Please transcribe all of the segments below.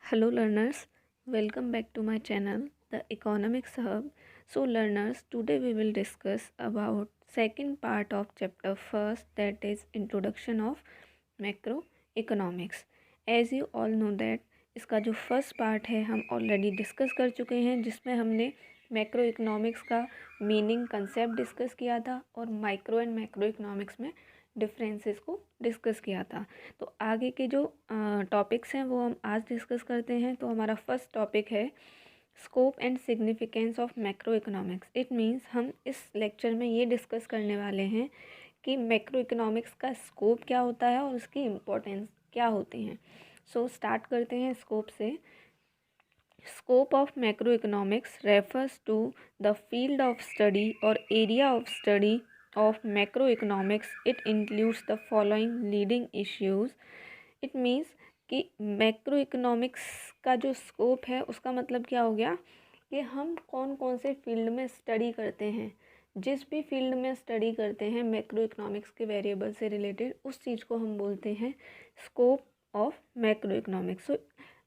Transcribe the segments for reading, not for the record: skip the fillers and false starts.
Hello learners, welcome back to my channel The Economics Hub. So learners, today we will discuss about second part of chapter first, that is introduction of macroeconomics. As you all know that इसका जो first part है हम already discuss कर चुके हैं, जिसमें हमने macro economics का मीनिंग कंसेप्ट डिस्कस किया था और माइक्रो एंड मैक्रो इकोनॉमिक्स में डिफरेंसेस को डिस्कस किया था। तो आगे के जो टॉपिक्स हैं वो हम आज डिस्कस करते हैं। तो हमारा फर्स्ट टॉपिक है scope and significance of macro economics. It means हम इस लेक्चर में ये डिस्कस करने वाले हैं कि मैक्रो इकोनॉमिक्स का स्कोप क्या होता है और उसकी इम्पोर्टेंस क्या होती हैं। सो स्टार्ट करते हैं स्कोप से। Scope of macroeconomics refers to the field of study or area of study of macroeconomics. It includes the following leading issues. It means कि मैक्रो इकोनॉमिक्स का जो स्कोप है उसका मतलब क्या हो गया कि हम कौन कौन से फील्ड में स्टडी करते हैं। जिस भी फील्ड में स्टडी करते हैं मैक्रो इकोनॉमिक्स के वेरिएबल से रिलेटेड, उस चीज़ को हम बोलते हैं स्कोप ऑफ मैक्रो इकोनॉमिक्स। सो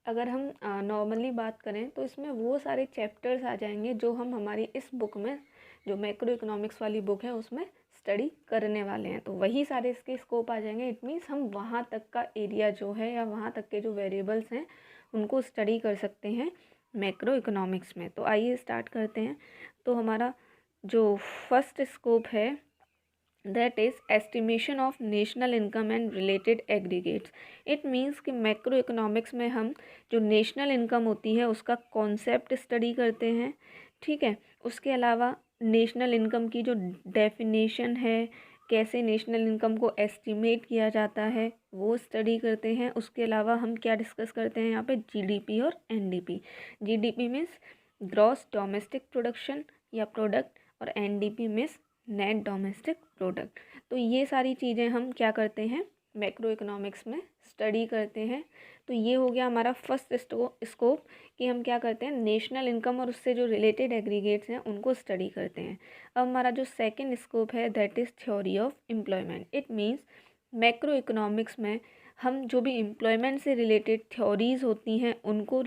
अगर हम नॉर्मली बात करें तो इसमें वो सारे चैप्टर्स आ जाएंगे जो हम हमारी इस बुक में, जो मैक्रो इकोनॉमिक्स वाली बुक है, उसमें स्टडी करने वाले हैं। तो वही सारे इसके स्कोप आ जाएंगे। इट मीन्स हम वहाँ तक का एरिया जो है या वहाँ तक के जो वेरिएबल्स हैं उनको स्टडी कर सकते हैं मैक्रो इकोनॉमिक्स में। तो आइए स्टार्ट करते हैं। तो हमारा जो फर्स्ट स्कोप है that is estimation of national income and related aggregates. It means कि मैक्रो इकोनॉमिक्स में हम जो नेशनल इनकम होती है उसका कॉन्सेप्ट स्टडी करते हैं। ठीक है, उसके अलावा नेशनल इनकम की जो डेफिनेशन है, कैसे नेशनल इनकम को एस्टिमेट किया जाता है, वो स्टडी करते हैं। उसके अलावा हम क्या डिस्कस करते हैं यहाँ पे, जीडीपी और NDP. GDP means gross domestic production या प्रोडक्ट, और NDP means net domestic product. तो ये सारी चीज़ें हम क्या करते हैं मैक्रो इकोनॉमिक्स में स्टडी करते हैं। तो ये हो गया हमारा फर्स्ट स्कोप कि हम क्या करते हैं नेशनल इनकम और उससे जो रिलेटेड एग्रीगेट्स हैं उनको स्टडी करते हैं। अब हमारा जो सेकंड स्कोप है that is theory of employment. It means macro economics में हम जो भी एम्प्लॉयमेंट से रिलेटेड थ्योरीज़ होती हैं उनको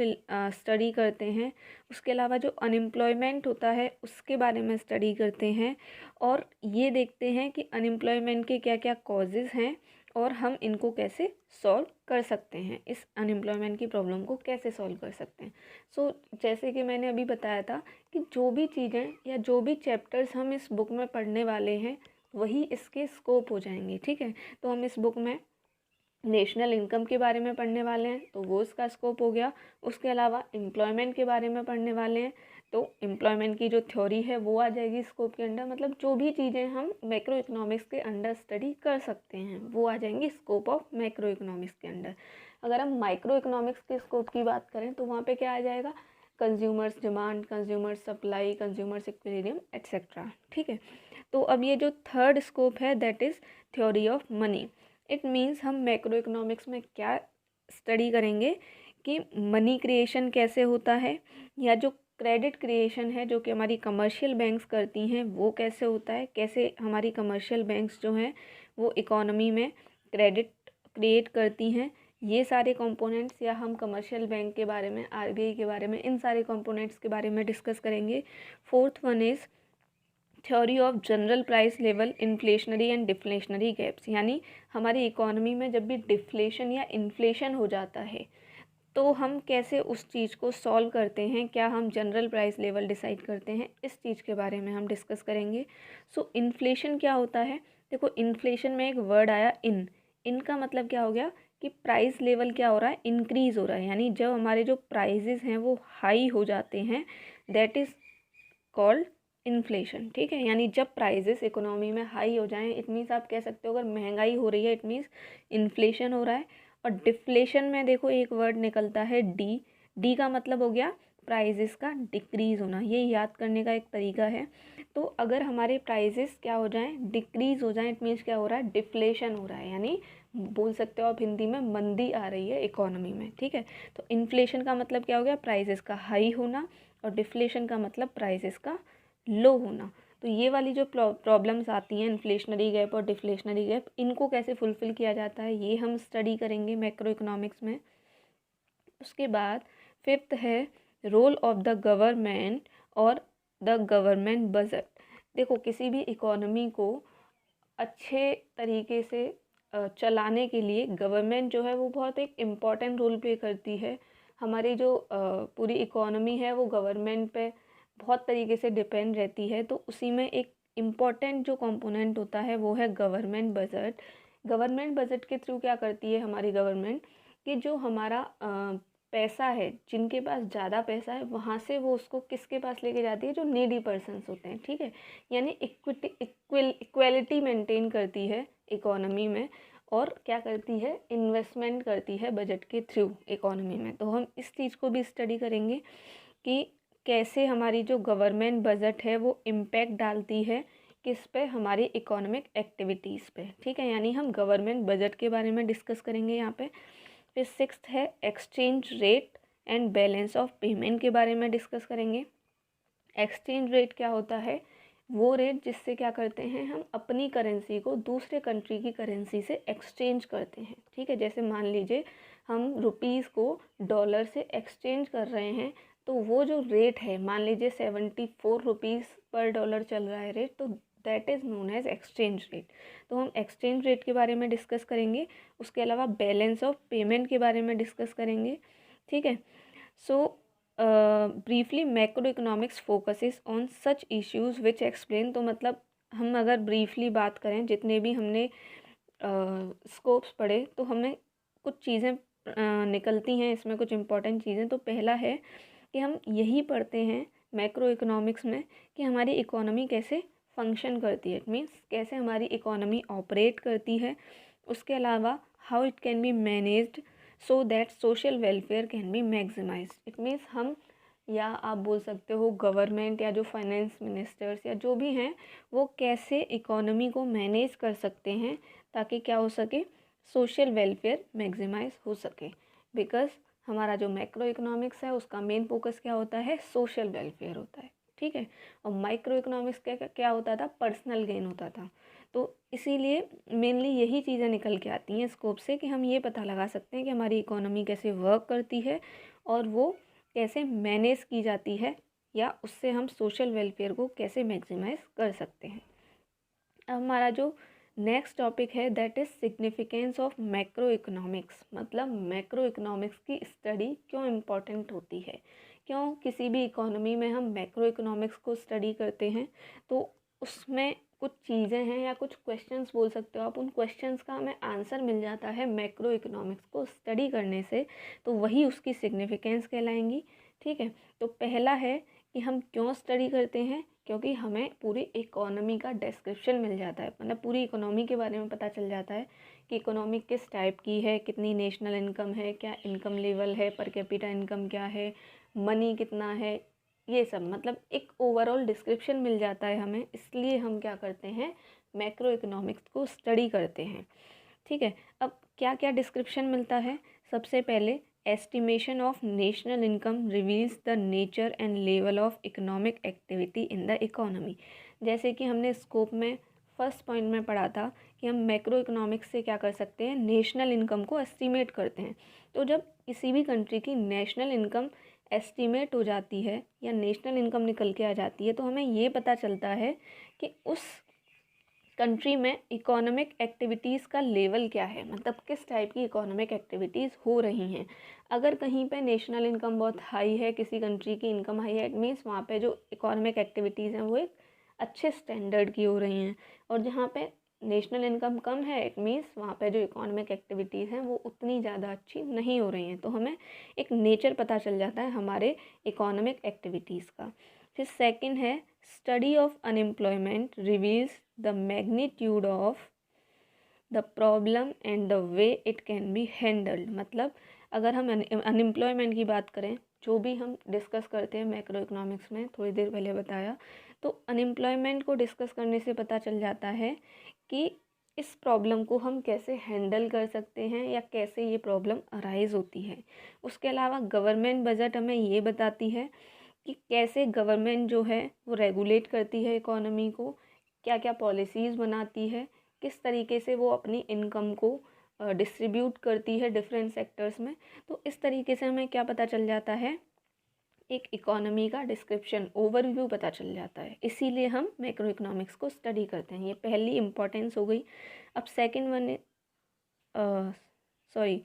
स्टडी करते हैं। उसके अलावा जो अनएम्प्लॉयमेंट होता है उसके बारे में स्टडी करते हैं और ये देखते हैं कि अनएम्प्लॉयमेंट के क्या क्या कॉजेज़ हैं और हम इनको कैसे सॉल्व कर सकते हैं, इस अनएम्प्लॉयमेंट की प्रॉब्लम को कैसे सॉल्व कर सकते हैं। सो जैसे कि मैंने अभी बताया था कि जो भी चीज़ें या जो भी चैप्टर्स हम इस बुक में पढ़ने वाले हैं वही इसके स्कोप हो जाएंगे। ठीक है, तो हम इस बुक में नेशनल इनकम के बारे में पढ़ने वाले हैं तो वो इसका स्कोप हो गया। उसके अलावा एम्प्लॉयमेंट के बारे में पढ़ने वाले हैं तो एम्प्लॉयमेंट की जो थ्योरी है वो आ जाएगी स्कोप के अंडर। मतलब जो भी चीज़ें हम मैक्रो इकोनॉमिक्स के अंडर स्टडी कर सकते हैं वो आ जाएंगी स्कोप ऑफ मैक्रो इकोनॉमिक्स के अंडर। अगर हम माइक्रो इकोनॉमिक्स के स्कोप की बात करें तो वहाँ पे क्या आ जाएगा, consumers demand, consumers supply, consumers equilibrium etcetera. ठीक है, तो अब ये जो थर्ड स्कोप है that is theory of money. It means हम मैक्रो इकोनॉमिक्स में क्या स्टडी करेंगे कि मनी क्रिएशन कैसे होता है, या जो क्रेडिट क्रिएशन है जो कि हमारी कमर्शियल बैंक्स करती हैं वो कैसे होता है, कैसे हमारी कमर्शियल बैंक्स जो हैं वो इकोनॉमी में क्रेडिट क्रिएट करती हैं। ये सारे कंपोनेंट्स या हम कमर्शियल बैंक के बारे में, आरबीआई के बारे में, इन सारे कंपोनेंट्स के बारे में डिस्कस करेंगे। Fourth one is theory of general price level, inflationary and deflationary gaps. यानी हमारी इकोनॉमी में जब भी डिफ्लेशन या इन्फ्लेशन हो जाता है तो हम कैसे उस चीज़ को सॉल्व करते हैं, क्या हम जनरल प्राइस लेवल डिसाइड करते हैं, इस चीज़ के बारे में हम डिस्कस करेंगे। सो इन्फ्लेशन क्या होता है, देखो इन्फ्लेशन में एक वर्ड आया इन का मतलब क्या हो गया कि प्राइस लेवल क्या हो रहा है, इंक्रीज़ हो रहा है। यानी जब हमारे जो प्राइजेज़ हैं वो हाई हो जाते हैं दैट इज़ कॉल्ड इन्फ्लेशन। ठीक है, यानी जब प्राइजेस इकोनॉमी में हाई हो जाएं, इट मीन्स आप कह सकते हो अगर महंगाई हो रही है इट मीन्स इन्फ्लेशन हो रहा है। और डिफ्लेशन में देखो एक वर्ड निकलता है डी का मतलब हो गया प्राइजेस का डिक्रीज़ होना। ये याद करने का एक तरीका है। तो अगर हमारे प्राइजेस क्या हो जाएं, डिक्रीज़ हो जाएं, इट मीन्स क्या हो रहा है, डिफ्लेशन हो रहा है। यानी बोल सकते हो आप हिंदी में मंदी आ रही है इकोनॉमी में। ठीक है, तो इन्फ्लेशन का मतलब क्या हो गया, प्राइजेस का हाई होना, और डिफ्लेशन का मतलब प्राइजेस का लो होना। तो ये वाली जो प्रॉब्लम्स आती हैं इन्फ्लेशनरी गैप और डिफ्लेशनरी गैप, इनको कैसे फुलफ़िल किया जाता है ये हम स्टडी करेंगे मैक्रो इकोनॉमिक्स में। उसके बाद फिफ्थ है रोल ऑफ द गवर्नमेंट और द गवर्नमेंट बजट। देखो, किसी भी इकोनॉमी को अच्छे तरीके से चलाने के लिए गवर्नमेंट जो है वो बहुत एक इम्पॉर्टेंट रोल प्ले करती है। हमारी जो पूरी इकोनॉमी है वो गवर्नमेंट पे बहुत तरीके से डिपेंड रहती है, तो उसी में एक इम्पॉर्टेंट जो कंपोनेंट होता है वो है गवर्नमेंट बजट। गवर्नमेंट बजट के थ्रू क्या करती है हमारी गवर्नमेंट, कि जो हमारा पैसा है, जिनके पास ज़्यादा पैसा है वहाँ से वो उसको किसके पास लेके जाती है, जो नीडी पर्सन्स होते हैं, ठीक है। यानी इक्वेलिटी मेंटेन करती है इकोनॉमी में, और क्या करती है, इन्वेस्टमेंट करती है बजट के थ्रू इकोनॉमी में। तो हम इस चीज़ को भी स्टडी करेंगे कि कैसे हमारी जो गवर्नमेंट बजट है वो इम्पैक्ट डालती है किस पे, हमारी इकोनॉमिक एक्टिविटीज़ पे, ठीक है। यानी हम गवर्नमेंट बजट के बारे में डिस्कस करेंगे यहाँ पे। फिर सिक्स्थ है exchange rate and balance of payment के बारे में डिस्कस करेंगे। एक्सचेंज रेट क्या होता है, वो रेट जिससे क्या करते हैं हम अपनी करेंसी को दूसरे कंट्री की करेंसी से एक्सचेंज करते हैं, ठीक है। जैसे मान लीजिए हम रुपीज़ को डॉलर से एक्सचेंज कर रहे हैं, तो वो जो रेट है, मान लीजिए 74 रुपीज़ पर डॉलर चल रहा है रेट, तो that is known as exchange rate. तो हम एक्सचेंज रेट के बारे में डिस्कस करेंगे। उसके अलावा बैलेंस ऑफ पेमेंट के बारे में डिस्कस करेंगे, ठीक है। So briefly macro economics focuses on such issues which explain. तो मतलब हम अगर ब्रीफली बात करें, जितने भी हमने स्कोप्स पढ़े, तो हमें कुछ चीज़ें निकलती हैं इसमें, कुछ इंपॉर्टेंट चीज़ें। तो पहला है कि हम यही पढ़ते हैं मैक्रो इकोनॉमिक्स में कि हमारी इकोनॉमी कैसे फंक्शन करती है, इट मीन्स कैसे हमारी इकोनॉमी ऑपरेट करती है। उसके अलावा how it can be managed so that social welfare can be maximised. It means हम, या आप बोल सकते हो गवर्नमेंट या जो फाइनेंस मिनिस्टर्स या जो भी हैं, वो कैसे इकोनॉमी को मैनेज कर सकते हैं ताकि क्या हो सके, सोशल वेलफेयर मैक्सिमाइज हो सके। बिकॉज हमारा जो मैक्रो इकोनॉमिक्स है उसका मेन फोकस क्या होता है, सोशल वेलफेयर होता है, ठीक है। और माइक्रो इकोनॉमिक्स का क्या होता था, पर्सनल गेन होता था। तो इसीलिए मेनली यही चीज़ें निकल के आती हैं स्कोप से, कि हम ये पता लगा सकते हैं कि हमारी इकोनॉमी कैसे वर्क करती है और वो कैसे मैनेज की जाती है, या उससे हम सोशल वेलफेयर को कैसे मैक्सिमाइज कर सकते हैं। अब हमारा जो नेक्स्ट टॉपिक है that is significance of macro economics. मतलब मैक्रो इकोनॉमिक्स की स्टडी क्यों इम्पॉर्टेंट होती है, क्यों किसी भी इकोनॉमी में हम मैक्रो इकोनॉमिक्स को स्टडी करते हैं। तो उसमें कुछ चीज़ें हैं या कुछ क्वेश्चंस बोल सकते हो आप, उन क्वेश्चंस का हमें आंसर मिल जाता है मैक्रो इकोनॉमिक्स को स्टडी करने से, तो वही उसकी सिग्निफिकेंस कहलाएंगी, ठीक है। तो पहला है कि हम क्यों स्टडी करते हैं, क्योंकि हमें पूरी इकोनॉमी का डिस्क्रिप्शन मिल जाता है, मतलब पूरी इकोनॉमी के बारे में पता चल जाता है कि इकोनॉमी किस टाइप की है, कितनी नेशनल इनकम है, क्या इनकम लेवल है, पर कैपिटा इनकम क्या है, मनी कितना है, ये सब मतलब एक ओवरऑल डिस्क्रिप्शन मिल जाता है हमें। इसलिए हम क्या करते हैं, मैक्रो इकोनॉमिक्स को स्टडी करते हैं, ठीक है। अब क्या क्या डिस्क्रिप्शन मिलता है, सबसे पहले estimation of national income reveals the nature and level of economic activity in the economy. जैसे कि हमने स्कोप में फर्स्ट पॉइंट में पढ़ा था कि हम मैक्रो इकोनॉमिक्स से क्या कर सकते हैं, नेशनल इनकम को एस्टिमेट करते हैं। तो जब किसी भी कंट्री की नेशनल इनकम एस्टिमेट हो जाती है या नेशनल इनकम निकल के आ जाती है, तो हमें ये पता चलता है कि उस कंट्री में इकोनॉमिक एक्टिविटीज़ का लेवल क्या है, मतलब किस टाइप की इकोनॉमिक एक्टिविटीज़ हो रही हैं। अगर कहीं पे नेशनल इनकम बहुत हाई है, किसी कंट्री की इनकम हाई है, इट मीन्स वहाँ पे जो इकोनॉमिक एक्टिविटीज़ हैं वो एक अच्छे स्टैंडर्ड की हो रही हैं। और जहाँ पे नेशनल इनकम कम है, इट मीन्स वहाँ पे जो इकोनॉमिक एक्टिविटीज़ हैं वो उतनी ज़्यादा अच्छी नहीं हो रही हैं। तो हमें एक नेचर पता चल जाता है हमारे इकोनॉमिक एक्टिविटीज़ का। फिर सेकंड है study of unemployment reveals the magnitude of the problem and the way it can be handled. मतलब अगर हम अनएम्प्लॉयमेंट की बात करें, जो भी हम डिस्कस करते हैं मैक्रो इकोनॉमिक्स में, थोड़ी देर पहले बताया, तो अनएम्प्लॉयमेंट को डिस्कस करने से पता चल जाता है कि इस प्रॉब्लम को हम कैसे हैंडल कर सकते हैं या कैसे ये प्रॉब्लम अराइज होती है। उसके अलावा गवर्नमेंट बजट हमें ये बताती है कि कैसे गवर्नमेंट जो है वो रेगुलेट करती है इकोनॉमी को, क्या क्या पॉलिसीज़ बनाती है, किस तरीके से वो अपनी इनकम को डिस्ट्रीब्यूट करती है डिफरेंट सेक्टर्स में। तो इस तरीके से हमें क्या पता चल जाता है, एक इकोनॉमी का डिस्क्रिप्शन, ओवरव्यू पता चल जाता है। इसीलिए हम मैक्रो इकोनॉमिक्स को स्टडी करते हैं। ये पहली इम्पोर्टेंस हो गई। अब सेकंड वन, सॉरी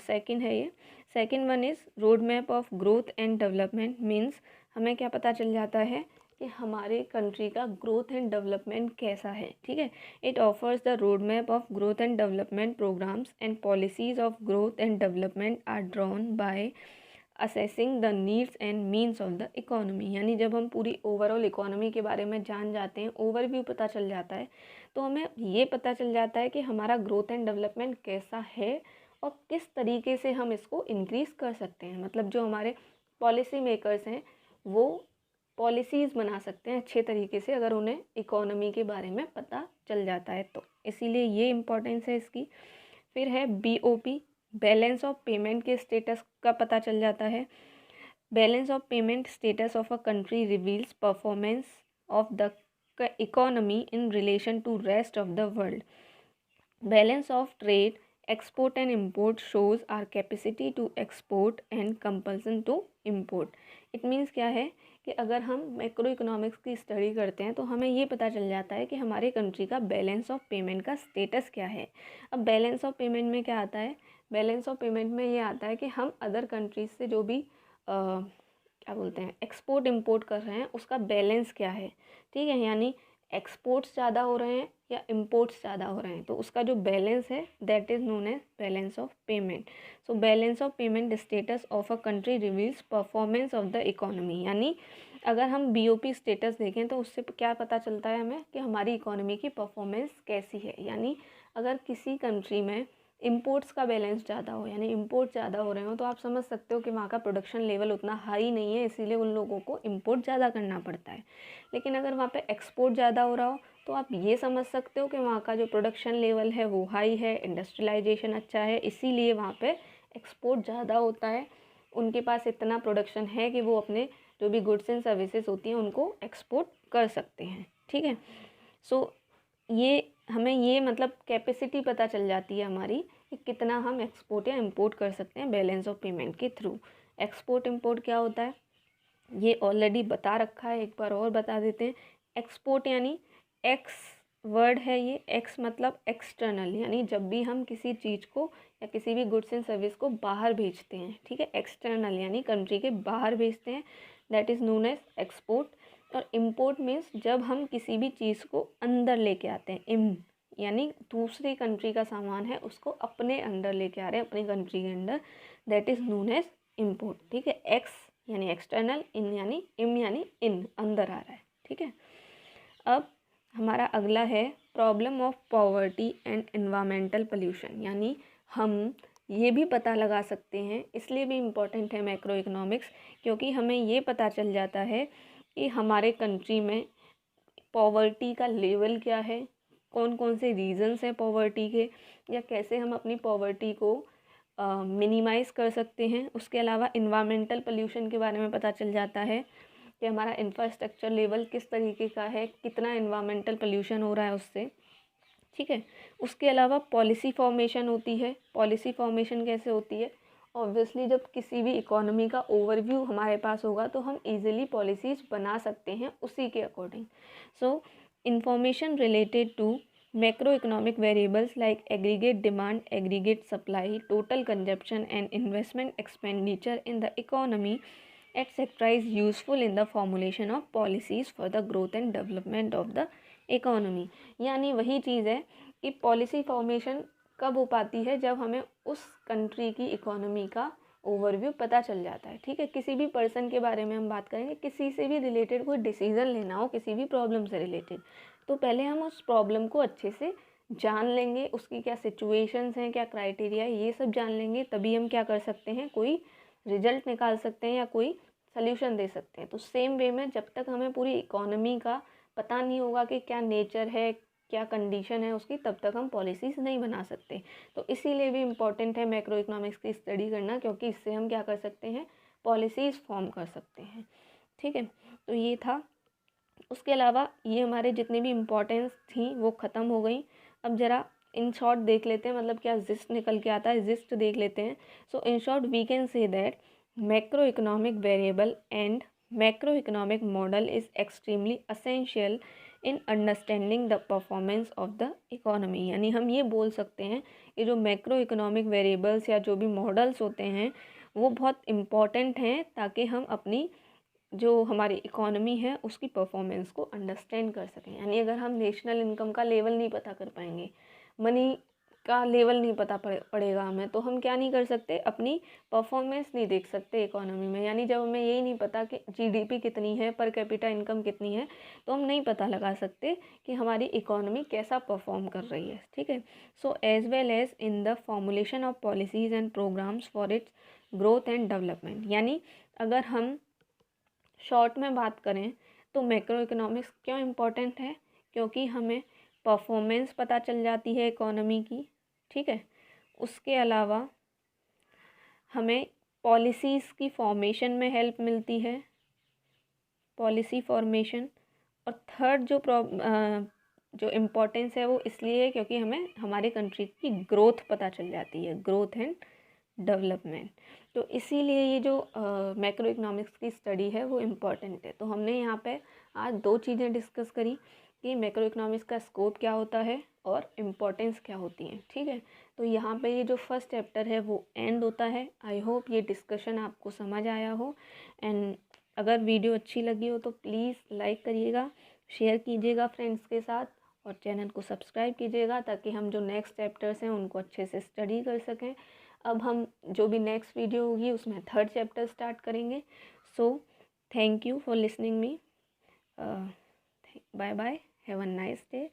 सेकंड है ये। Second one is road map of growth and development. Means हमें क्या पता चल जाता है कि हमारे कंट्री का ग्रोथ एंड डेवलपमेंट कैसा है। ठीक है, it offers the road map of growth and development programs and policies of growth and development are drawn by assessing the needs and means of the economy. यानी जब हम पूरी overall economy के बारे में जान जाते हैं, ओवरव्यू पता चल जाता है, तो हमें ये पता चल जाता है कि हमारा ग्रोथ एंड डेवलपमेंट कैसा है और किस तरीके से हम इसको इंक्रीज़ कर सकते हैं। मतलब जो हमारे पॉलिसी मेकर्स हैं वो पॉलिसीज़ बना सकते हैं अच्छे तरीके से, अगर उन्हें इकोनॉमी के बारे में पता चल जाता है तो। इसीलिए ये इम्पोर्टेंस है इसकी। फिर है BOP, बैलेंस ऑफ पेमेंट के स्टेटस का पता चल जाता है। Balance of payment status of a country reveals performance of the economy in relation to rest of the world. Balance of trade, export and import shows our capacity to export and compulsion to import. It means क्या है कि अगर हम macro economics की study करते हैं तो हमें ये पता चल जाता है कि हमारे कंट्री का बैलेंस ऑफ पेमेंट का स्टेटस क्या है। अब बैलेंस ऑफ पेमेंट में क्या आता है, बैलेंस ऑफ पेमेंट में ये आता है कि हम अदर कंट्रीज से जो भी क्या बोलते हैं एक्सपोर्ट इंपोर्ट कर रहे हैं उसका बैलेंस क्या है। ठीक है, यानी एक्सपोर्ट्स ज़्यादा हो रहे हैं या इम्पोर्ट्स ज़्यादा हो रहे हैं, तो उसका जो बैलेंस है that is known as balance of payment. So balance of payment status of a country reveals performance of the economy. यानी अगर हम BOP स्टेटस देखें तो उससे क्या पता चलता है हमें कि हमारी इकोनॉमी की परफॉर्मेंस कैसी है। यानी अगर किसी कंट्री में इम्पोर्ट्स का बैलेंस ज़्यादा हो, यानी इम्पोर्ट ज़्यादा हो रहे हो, तो आप समझ सकते हो कि वहाँ का प्रोडक्शन लेवल उतना हाई नहीं है, इसीलिए उन लोगों को इम्पोर्ट ज़्यादा करना पड़ता है। लेकिन अगर वहाँ पे एक्सपोर्ट ज़्यादा हो रहा हो तो आप ये समझ सकते हो कि वहाँ का जो प्रोडक्शन लेवल है वो हाई है, इंडस्ट्रियलाइजेशन अच्छा है, इसीलिए वहाँ पे एक्सपोर्ट ज़्यादा होता है। उनके पास इतना प्रोडक्शन है कि वो अपने जो भी गुड्स एंड सर्विसेज होती हैं उनको एक्सपोर्ट कर सकते हैं। ठीक है, सो ये हमें ये मतलब कैपेसिटी पता चल जाती है हमारी कि कितना हम एक्सपोर्ट या इंपोर्ट कर सकते हैं बैलेंस ऑफ पेमेंट के थ्रू। एक्सपोर्ट इंपोर्ट क्या होता है ये ऑलरेडी बता रखा है, एक बार और बता देते हैं। एक्सपोर्ट यानी एक्स वर्ड है ये, एक्स मतलब एक्सटर्नल, यानी जब भी हम किसी चीज़ को या किसी भी गुड्स एंड सर्विस को बाहर भेजते हैं, ठीक है, एक्सटर्नल यानी कंट्री के बाहर भेजते हैं, that is known as export. और इम्पोर्ट मीन्स जब हम किसी भी चीज़ को अंदर लेके आते हैं, यानी दूसरी कंट्री का सामान है उसको अपने अंदर लेके आ रहे हैं, अपनी कंट्री के अंदर, that is known as import. ठीक है, एक्स यानी एक्सटर्नल, इन यानी यानी इन अंदर आ रहा है। ठीक है, अब हमारा अगला है problem of poverty and environmental pollution. यानी हम ये भी पता लगा सकते हैं, इसलिए भी इम्पोर्टेंट है मैक्रो इकोनॉमिक्स, क्योंकि हमें ये पता चल जाता है कि हमारे कंट्री में पॉवर्टी का लेवल क्या है, कौन कौन से रीज़न्स हैं पॉवर्टी के, या कैसे हम अपनी पॉवर्टी को मिनिमाइज़ कर सकते हैं। उसके अलावा इन्वायरमेंटल पोल्यूशन के बारे में पता चल जाता है कि हमारा इंफ्रास्ट्रक्चर लेवल किस तरीके का है, कितना इन्वायरमेंटल पोल्यूशन हो रहा है उससे। ठीक है, उसके अलावा पॉलिसी फॉर्मेशन होती है। पॉलिसी फॉर्मेशन कैसे होती है, ऑब्वियसली जब किसी भी इकोनॉमी का ओवरव्यू हमारे पास होगा तो हम इजीली पॉलिसीज़ बना सकते हैं उसी के according. So information related to macroeconomic variables like aggregate demand, aggregate supply, total consumption and investment expenditure in the economy, etc. is useful in the formulation of policies for the growth and development of the economy। यानी वही चीज़ है कि policy formation कब हो पाती है, जब हमें उस कंट्री की इकोनॉमी का ओवरव्यू पता चल जाता है। ठीक है, किसी भी पर्सन के बारे में हम बात करेंगे, किसी से भी रिलेटेड कोई डिसीज़न लेना हो किसी भी प्रॉब्लम से रिलेटेड, तो पहले हम उस प्रॉब्लम को अच्छे से जान लेंगे, उसकी क्या सिचुएशंस हैं, क्या क्राइटेरिया है, ये सब जान लेंगे, तभी हम क्या कर सकते हैं, कोई रिजल्ट निकाल सकते हैं या कोई सल्यूशन दे सकते हैं। तो सेम वे में जब तक हमें पूरी इकोनॉमी का पता नहीं होगा कि क्या नेचर है, क्या कंडीशन है उसकी, तब तक हम पॉलिसीज़ नहीं बना सकते। तो इसीलिए भी इम्पॉर्टेंट है मैक्रो इकोनॉमिक्स की स्टडी करना, क्योंकि इससे हम क्या कर सकते हैं, पॉलिसीज़ फॉर्म कर सकते हैं। ठीक है, तो ये था। उसके अलावा ये हमारे जितनी भी इम्पोर्टेंस थी वो ख़त्म हो गई। अब ज़रा इन शॉर्ट देख लेते हैं, मतलब क्या जिस्ट निकल के आता है, जिस्ट देख लेते हैं। So in short we can say that macro economic variable and macro economic model is extremely essential in understanding the performance of the economy. यानी हम ये बोल सकते हैं कि जो मैक्रो इकोनॉमिक वेरिएबल्स या जो भी मॉडल्स होते हैं वो बहुत इम्पॉर्टेंट हैं, ताकि हम अपनी जो हमारी इकोनॉमी है उसकी परफॉर्मेंस को अंडरस्टैंड कर सकें। यानी अगर हम नेशनल इनकम का लेवल नहीं पता कर पाएंगे, मनी का लेवल नहीं पता पड़ेगा हमें, तो हम क्या नहीं कर सकते, अपनी परफॉर्मेंस नहीं देख सकते इकोनॉमी में। यानी जब हमें यही नहीं पता कि जीडीपी कितनी है, पर कैपिटा इनकम कितनी है, तो हम नहीं पता लगा सकते कि हमारी इकोनॉमी कैसा परफॉर्म कर रही है। ठीक है। So as well as in the formulation of policies and programs for its growth and development. यानी अगर हम शॉर्ट में बात करें तो मैक्रो इकोनॉमिक्स क्यों इम्पोर्टेंट है, क्योंकि हमें परफॉर्मेंस पता चल जाती है इकोनॉमी की। ठीक है। उसके अलावा हमें पॉलिसीज़ की फॉर्मेशन में हेल्प मिलती है, पॉलिसी फॉर्मेशन। और थर्ड जो इम्पोर्टेंस है वो इसलिए है क्योंकि हमें हमारे कंट्री की ग्रोथ पता चल जाती है, ग्रोथ एंड डेवलपमेंट। तो इसीलिए ये जो मैक्रो इकोनॉमिक्स की स्टडी है वो इम्पॉर्टेंट है। तो हमने यहाँ पे आज दो चीज़ें डिस्कस करी कि मैक्रो इकोनॉमिक्स का स्कोप क्या होता है और इम्पोर्टेंस क्या होती है। ठीक है। तो यहाँ पे ये जो फर्स्ट चैप्टर है वो एंड होता है। आई होप ये डिस्कशन आपको समझ आया हो। एंड अगर वीडियो अच्छी लगी हो तो प्लीज़ लाइक करिएगा, शेयर कीजिएगा फ्रेंड्स के साथ, और चैनल को सब्सक्राइब कीजिएगा ताकि हम जो नेक्स्ट चैप्टर्स हैं उनको अच्छे से स्टडी कर सकें। अब हम जो भी नेक्स्ट वीडियो होगी उसमें थर्ड चैप्टर स्टार्ट करेंगे। So thank you for listening me. Bye bye, have a nice day.